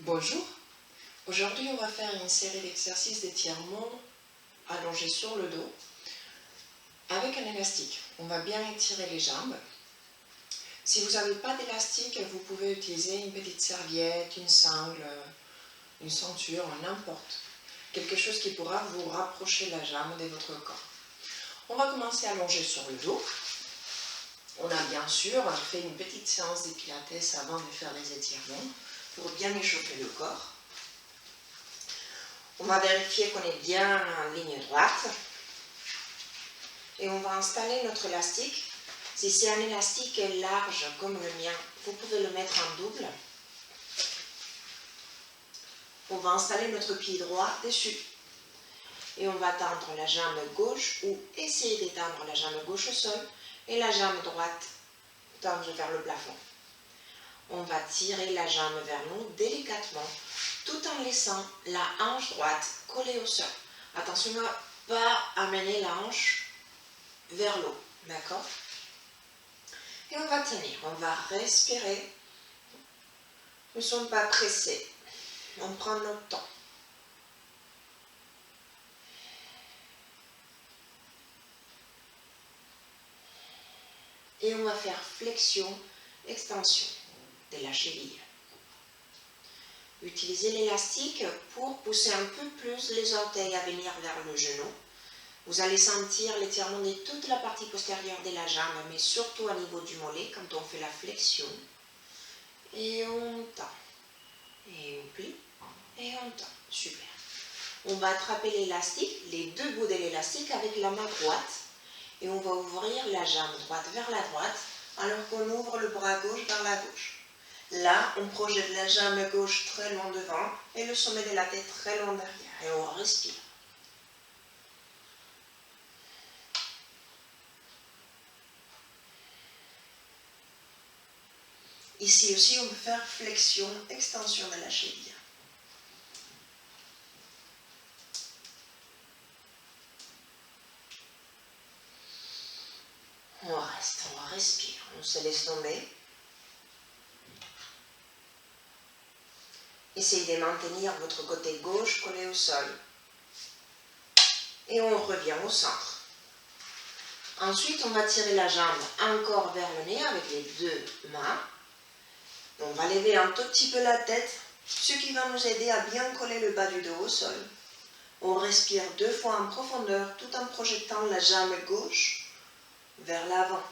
Bonjour, aujourd'hui on va faire une série d'exercices d'étirement allongés sur le dos avec un élastique. On va bien étirer les jambes. Si vous n'avez pas d'élastique, vous pouvez utiliser une petite serviette, une sangle, une ceinture, n'importe. Quelque chose qui pourra vous rapprocher la jambe de votre corps. On va commencer à allonger sur le dos. On a bien sûr fait une petite séance de pilates avant de faire les étirements pour bien échauffer le corps. On va vérifier qu'on est bien en ligne droite et on va installer notre élastique. Si c'est un élastique large comme le mien, vous pouvez le mettre en double. On va installer notre pied droit dessus et on va tendre la jambe gauche ou essayer d'étendre la jambe gauche au sol et la jambe droite tendre vers le plafond. On va tirer la jambe vers nous délicatement tout en laissant la hanche droite collée au sol. Attention à ne pas amener la hanche vers l'eau, d'accord? Et on va tenir, on va respirer. Nous ne sommes pas pressés, on prend notre temps. Et on va faire flexion, extension de la cheville. Utilisez l'élastique pour pousser un peu plus les orteils à venir vers le genou. Vous allez sentir l'étirement de toute la partie postérieure de la jambe, mais surtout au niveau du mollet quand on fait la flexion. Et on tend. Et on plie. Et on tend. Super. On va attraper l'élastique, les deux bouts de l'élastique avec la main droite. Et on va ouvrir la jambe droite vers la droite, alors qu'on ouvre le bras gauche vers la gauche. Là, on projette la jambe gauche très loin devant et le sommet de la tête très loin derrière. Et on respire. Ici aussi, on peut faire flexion, extension de la cheville. On reste, on respire, on se laisse tomber. Essayez de maintenir votre côté gauche collé au sol. Et on revient au centre. Ensuite, on va tirer la jambe encore vers le nez avec les deux mains. On va lever un tout petit peu la tête, ce qui va nous aider à bien coller le bas du dos au sol. On respire 2 fois en profondeur tout en projetant la jambe gauche vers l'avant.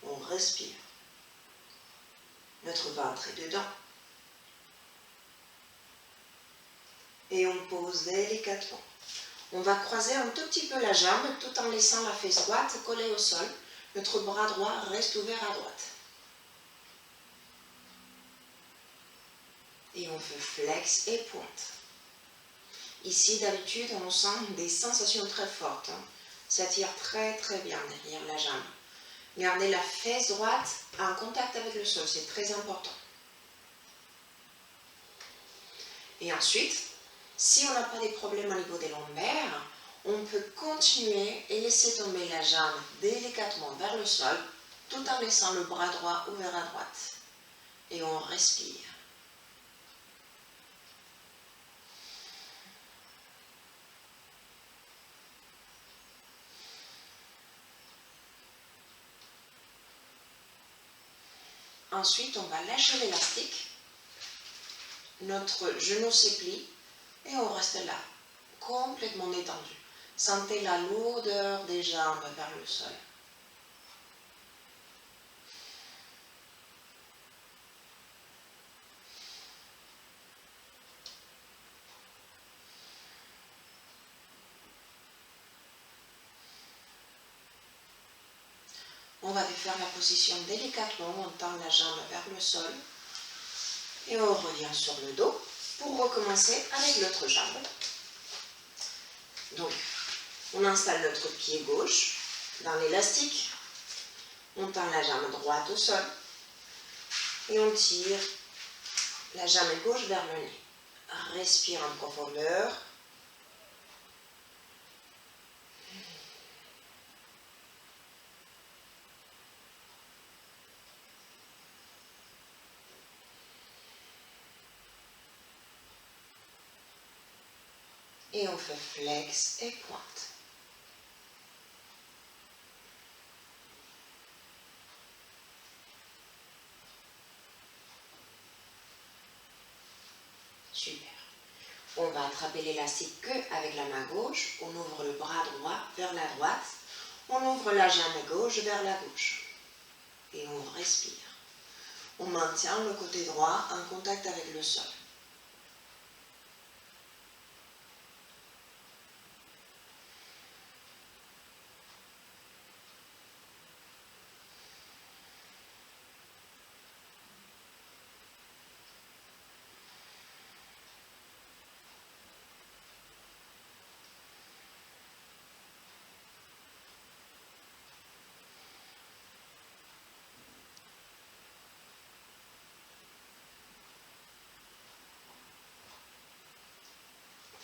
On respire. Notre ventre est dedans. Et on pose délicatement. On va croiser un tout petit peu la jambe tout en laissant la fesse droite collée au sol. Notre bras droit reste ouvert à droite. Et on fait flex et pointe. Ici, d'habitude, on sent des sensations très fortes. Ça tire très très bien derrière la jambe. Gardez la fesse droite en contact avec le sol, c'est très important. Et ensuite, si on n'a pas de problème au niveau des lombaires, on peut continuer et laisser tomber la jambe délicatement vers le sol, tout en laissant le bras droit ouvert à droite. Et on respire. Ensuite, on va lâcher l'élastique. Notre genou se plie et on reste là, complètement détendu. Sentez la lourdeur des jambes vers le sol. On va faire la position délicatement, on tend la jambe vers le sol et on revient sur le dos pour recommencer avec l'autre jambe. Donc, on installe notre pied gauche dans l'élastique, on tend la jambe droite au sol et on tire la jambe gauche vers le nez. Respire en profondeur. Et on fait flex et pointe. Super. On va attraper l'élastique que avec la main gauche. On ouvre le bras droit vers la droite. On ouvre la jambe gauche vers la gauche. Et on respire. On maintient le côté droit en contact avec le sol.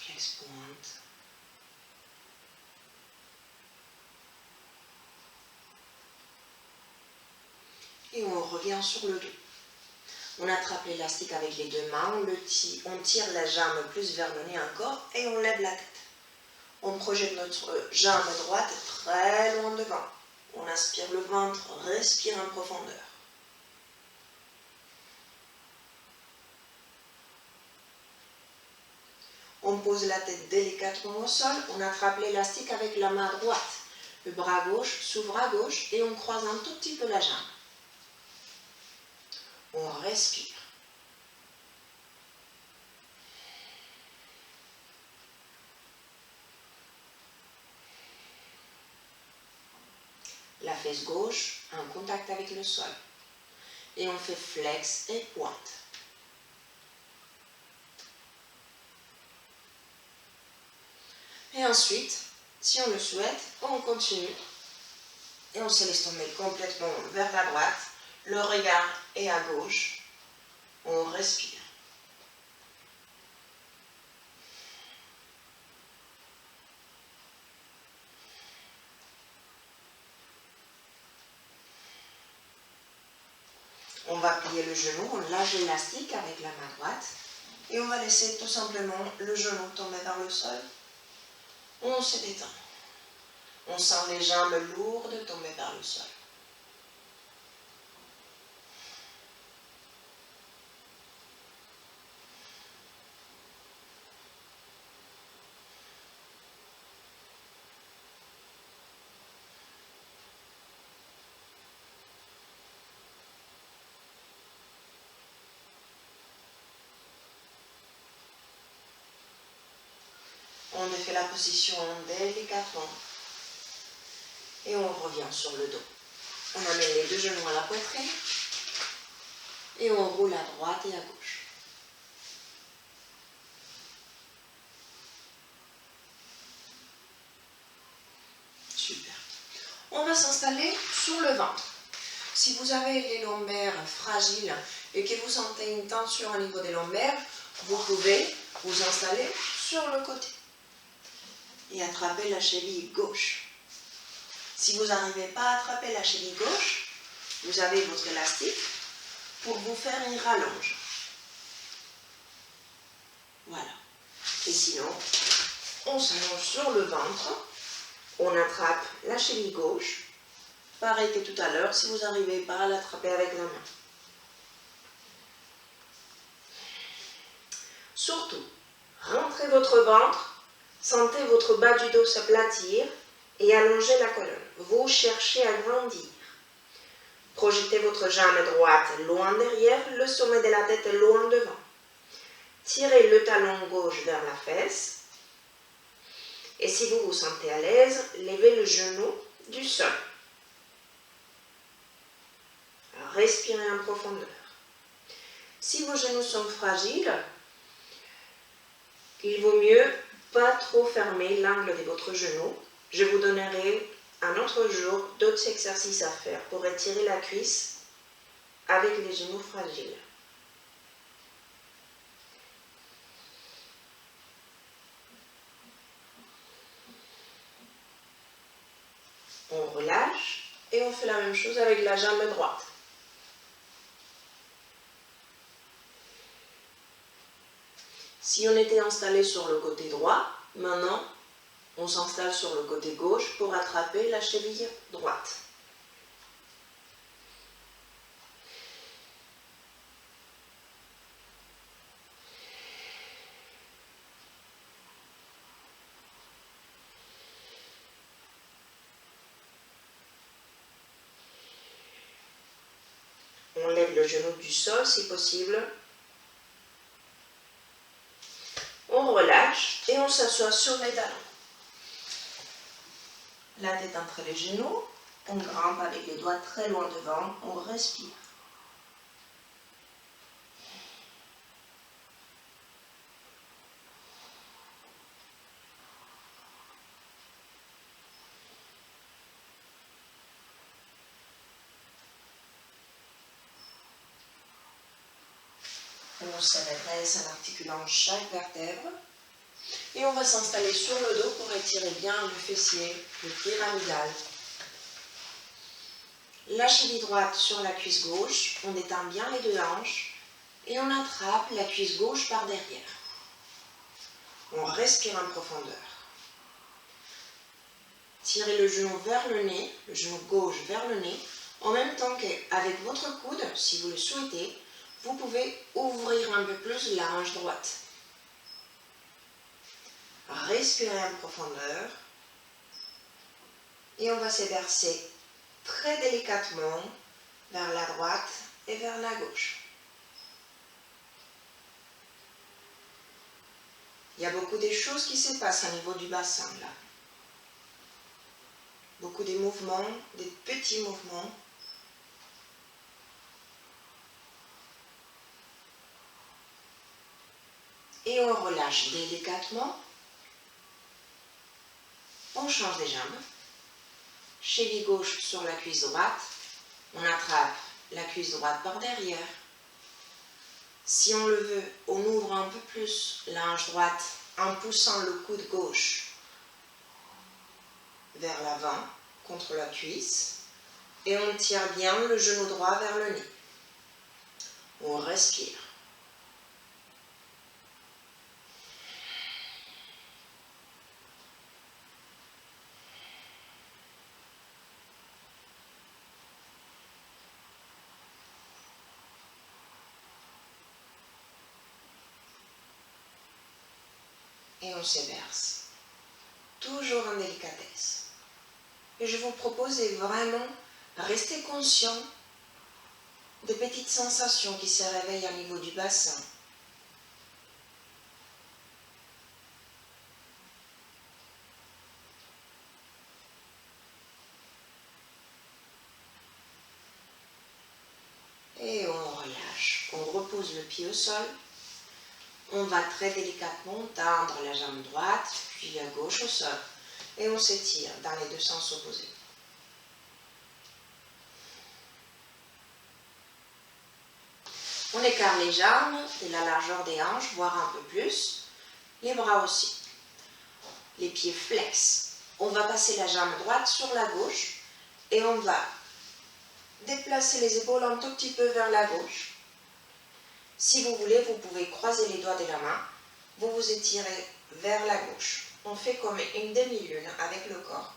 Flex pointe. Et on revient sur le dos. On attrape l'élastique avec les deux mains, on tire la jambe plus vers le nez encore et on lève la tête. On projette notre jambe droite très loin devant. On inspire le ventre, respire en profondeur. On pose la tête délicatement au sol, on attrape l'élastique avec la main droite. Le bras gauche s'ouvre à gauche et on croise un tout petit peu la jambe. On respire. La fesse gauche en contact avec le sol. Et on fait flex et pointe. Et ensuite, si on le souhaite, on continue. Et on se laisse tomber complètement vers la droite. Le regard est à gauche. On respire. On va plier le genou, on lâche l'élastique avec la main droite. Et on va laisser tout simplement le genou tomber vers le sol. On se détend. On sent les jambes lourdes tomber vers le sol. On défait la position délicatement. Et on revient sur le dos. On amène les deux genoux à la poitrine. Et on roule à droite et à gauche. Super. On va s'installer sur le ventre. Si vous avez les lombaires fragiles et que vous sentez une tension au niveau des lombaires, vous pouvez vous installer sur le côté et attraper la cheville gauche. Si vous n'arrivez pas à attraper la cheville gauche, vous avez votre élastique pour vous faire une rallonge. Voilà. Et sinon, on s'allonge sur le ventre, on attrape la cheville gauche. Pareil que tout à l'heure, si vous n'arrivez pas à l'attraper avec la main. Surtout, rentrez votre ventre, sentez votre bas du dos s'aplatir et allongez la colonne. Vous cherchez à grandir. Projetez votre jambe droite loin derrière, le sommet de la tête loin devant. Tirez le talon gauche vers la fesse. Et si vous vous sentez à l'aise, levez le genou du sol. Respirez en profondeur. Si vos genoux sont fragiles, il vaut mieux pas trop fermer l'angle de votre genou. Je vous donnerai un autre jour d'autres exercices à faire pour étirer la cuisse avec les genoux fragiles. On relâche et on fait la même chose avec la jambe droite. Si on était installé sur le côté droit, Maintenant, on s'installe sur le côté gauche pour attraper la cheville droite. On lève le genou du sol si possible. On relâche et on s'assoit sur les talons. La tête entre les genoux. On grimpe avec les doigts très loin devant. On respire. On se redresse en articulant chaque vertèbre. Et on va s'installer sur le dos pour étirer bien le fessier, le pyramidal. La cheville droite sur la cuisse gauche. On détend bien les deux hanches. Et on attrape la cuisse gauche par derrière. On respire en profondeur. Tirez le genou vers le nez, le genou gauche vers le nez, en même temps qu'avec votre coude, si vous le souhaitez, vous pouvez ouvrir un peu plus la hanche droite. Respirez en profondeur et on va se verser très délicatement vers la droite et vers la gauche. Il y a beaucoup de choses qui se passent au niveau du bassin là. Beaucoup de mouvements, des petits mouvements. Et on relâche délicatement. On change les jambes. Cheville gauche sur la cuisse droite. On attrape la cuisse droite par derrière. Si on le veut, on ouvre un peu plus la hanche droite en poussant le coude gauche vers l'avant contre la cuisse. Et on tire bien le genou droit vers le nez. On respire. Et on se verse. Toujours en délicatesse. Et je vous propose de vraiment rester conscient des petites sensations qui se réveillent au niveau du bassin. Et on relâche. On repose le pied au sol. On va très délicatement tendre la jambe droite, puis la gauche au sol. Et on s'étire dans les deux sens opposés. On écarte les jambes de la largeur des hanches, voire un peu plus. Les bras aussi. Les pieds flex. On va passer la jambe droite sur la gauche et on va déplacer les épaules un tout petit peu vers la gauche. Si vous voulez, vous pouvez croiser les doigts de la main. Vous vous étirez vers la gauche. On fait comme une demi-lune avec le corps.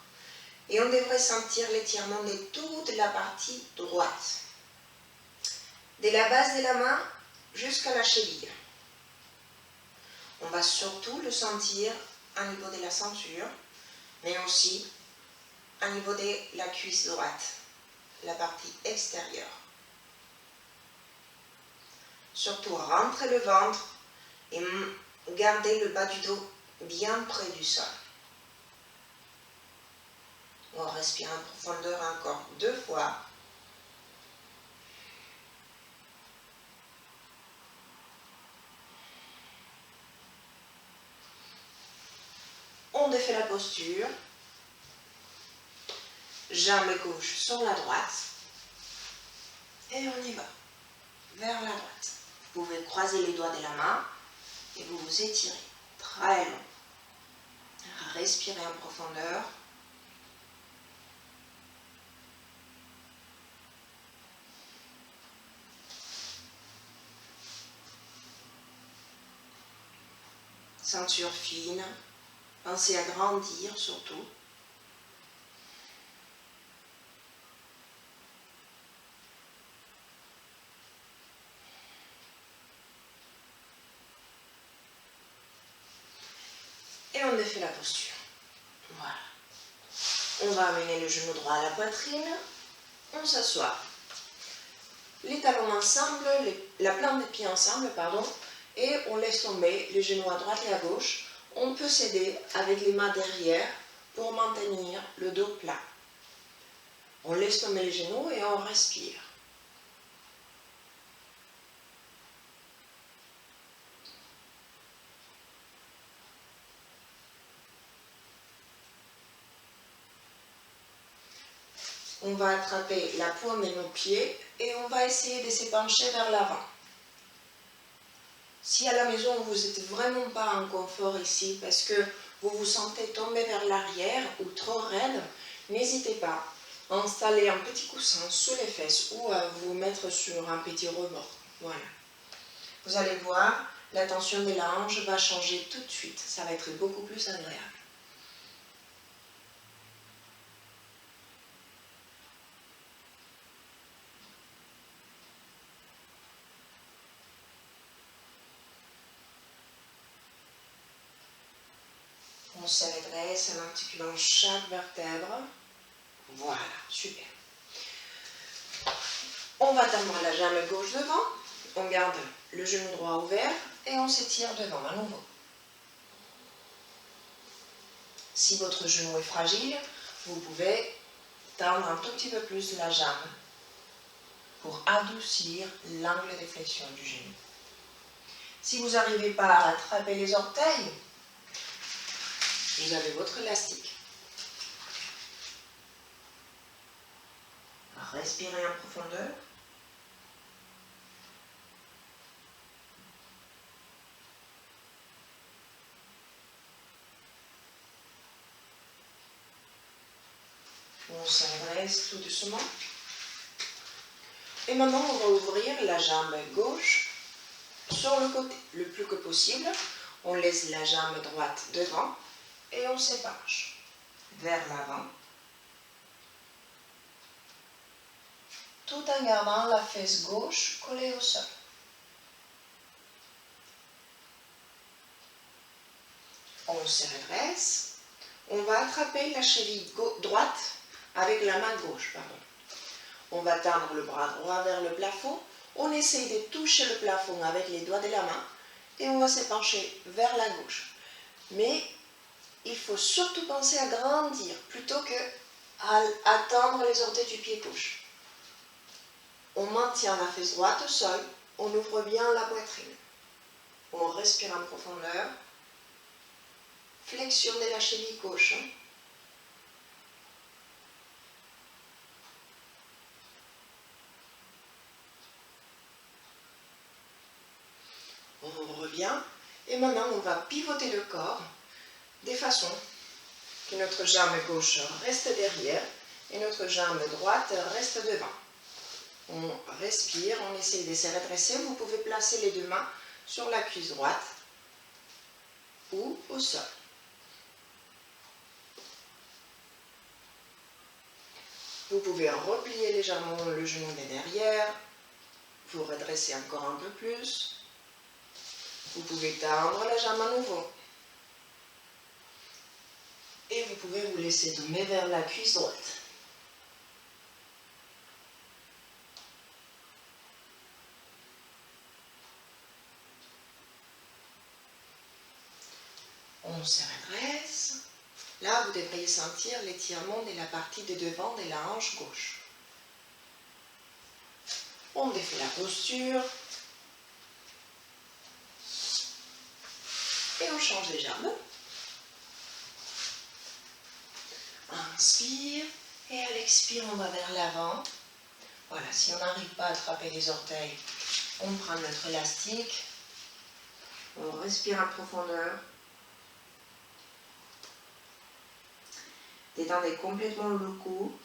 Et on devrait sentir l'étirement de toute la partie droite. De la base de la main jusqu'à la cheville. On va surtout le sentir au niveau de la ceinture, mais aussi au niveau de la cuisse droite, la partie extérieure. Surtout rentrez le ventre et gardez le bas du dos bien près du sol. On respire en profondeur encore 2 fois. On défait la posture. Jambe gauche sur la droite. Et on y va. Vers la droite. Vous pouvez croiser les doigts de la main et vous vous étirez très long. Respirez en profondeur. Ceinture fine, Pensez à grandir surtout. Et on défait la posture. Voilà. On va amener le genou droit à la poitrine. On s'assoit. Les talons ensemble, la plante des pieds ensemble, pardon, et on laisse tomber les genoux à droite et à gauche. On peut s'aider avec les mains derrière pour maintenir le dos plat. On laisse tomber les genoux et on respire. On va attraper la pointe de nos pieds et on va essayer de s'épancher vers l'avant. Si à la maison vous n'êtes vraiment pas en confort ici parce que vous vous sentez tomber vers l'arrière ou trop raide, n'hésitez pas à installer un petit coussin sous les fesses ou à vous mettre sur un petit rebord. Voilà. Vous allez voir, la tension des hanches va changer tout de suite. Ça va être beaucoup plus agréable. On se redresse en articulant chaque vertèbre. Voilà, super. On va tendre la jambe gauche devant. On garde le genou droit ouvert et on s'étire devant à nouveau. Si votre genou est fragile, vous pouvez tendre un tout petit peu plus la jambe pour adoucir l'angle de flexion du genou. Si vous n'arrivez pas à attraper les orteils, vous avez votre élastique. Respirez en profondeur. On se redresse tout doucement. Et maintenant, on va ouvrir la jambe gauche sur le côté. Le plus que possible, on laisse la jambe droite devant et on s'épanche vers l'avant, tout en gardant la fesse gauche collée au sol. On se redresse. On va attraper la cheville droite avec la main gauche. Pardon. On va tendre le bras droit vers le plafond. On essaye de toucher le plafond avec les doigts de la main et on va se pencher vers la gauche. Mais il faut surtout penser à grandir plutôt qu'à tendre les orteils du pied gauche. On maintient la fesse droite au sol, on ouvre bien la poitrine. On respire en profondeur. Flexion de la cheville gauche. On revient et maintenant on va pivoter le corps de façon que notre jambe gauche reste derrière et notre jambe droite reste devant. On respire, on essaie de se redresser. Vous pouvez placer les deux mains sur la cuisse droite ou au sol. Vous pouvez replier légèrement le genou de derrière, vous redresser encore un peu plus. Vous pouvez tendre la jambe à nouveau. Et vous pouvez vous laisser tomber vers la cuisse droite. On se redresse. Là, vous devriez sentir l'étirement de la partie de devant de la hanche gauche. On défait la posture. Et on change les jambes. Inspire. Et à l'expire, on va vers l'avant. Voilà, si on n'arrive pas à attraper les orteils, on prend notre élastique. On respire en profondeur. Détendez complètement le cou.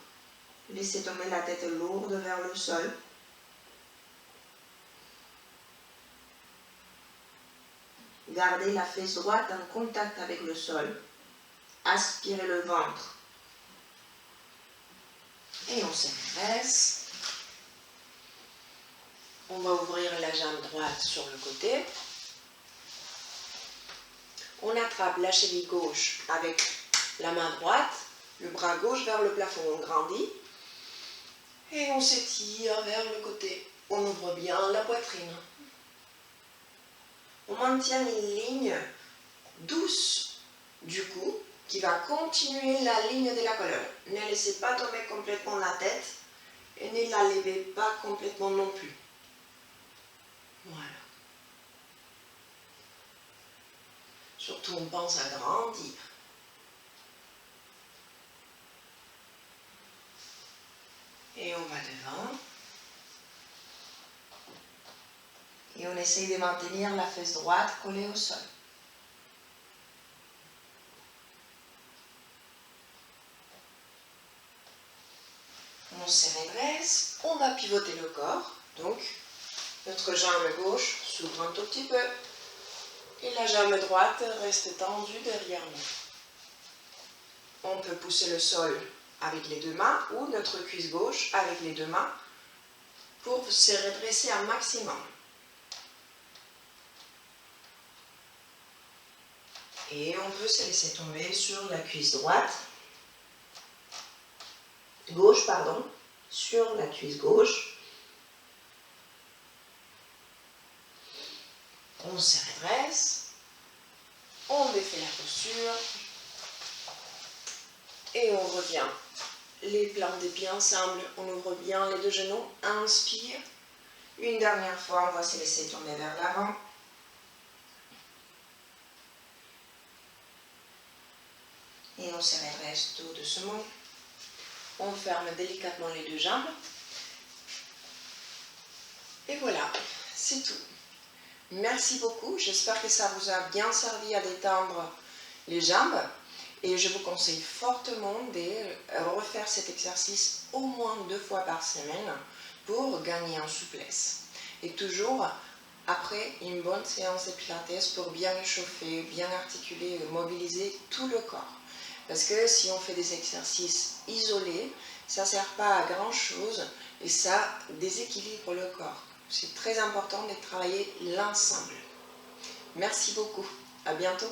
Laissez tomber la tête lourde vers le sol. Gardez la fesse droite en contact avec le sol. aspirer le ventre. Et on se redresse. On va ouvrir la jambe droite sur le côté. On attrape la cheville gauche avec la main droite, le bras gauche vers le plafond, on grandit. Et on s'étire vers le côté. On ouvre bien la poitrine. On maintient une ligne douce du cou qui va continuer la ligne de la colonne. Ne laissez pas tomber complètement la tête et ne la levez pas complètement non plus. Voilà. Surtout, on pense à grandir. Et on va devant. Et on essaye de maintenir la fesse droite collée au sol. On se redresse, on va pivoter le corps. Donc, notre jambe gauche s'ouvre un tout petit peu. Et la jambe droite reste tendue derrière nous. On peut pousser le sol avec les deux mains ou notre cuisse gauche avec les deux mains pour se redresser un maximum. Et on peut se laisser tomber sur la cuisse droite, gauche, pardon, sur la cuisse gauche. On se redresse, on défait la posture et on revient. Les plantes des pieds ensemble, on ouvre bien les deux genoux, inspire. Une dernière fois, on va se laisser tomber vers l'avant. Et on se redresse tout doucement. On ferme délicatement les deux jambes. Et voilà, c'est tout. Merci beaucoup. J'espère que ça vous a bien servi à détendre les jambes. Et je vous conseille fortement de refaire cet exercice au moins 2 fois par semaine pour gagner en souplesse. Et toujours après une bonne séance de pilates pour bien échauffer, bien articuler, mobiliser tout le corps. Parce que si on fait des exercices isolés, ça ne sert pas à grand chose et ça déséquilibre le corps. C'est très important de travailler l'ensemble. Merci beaucoup. À bientôt.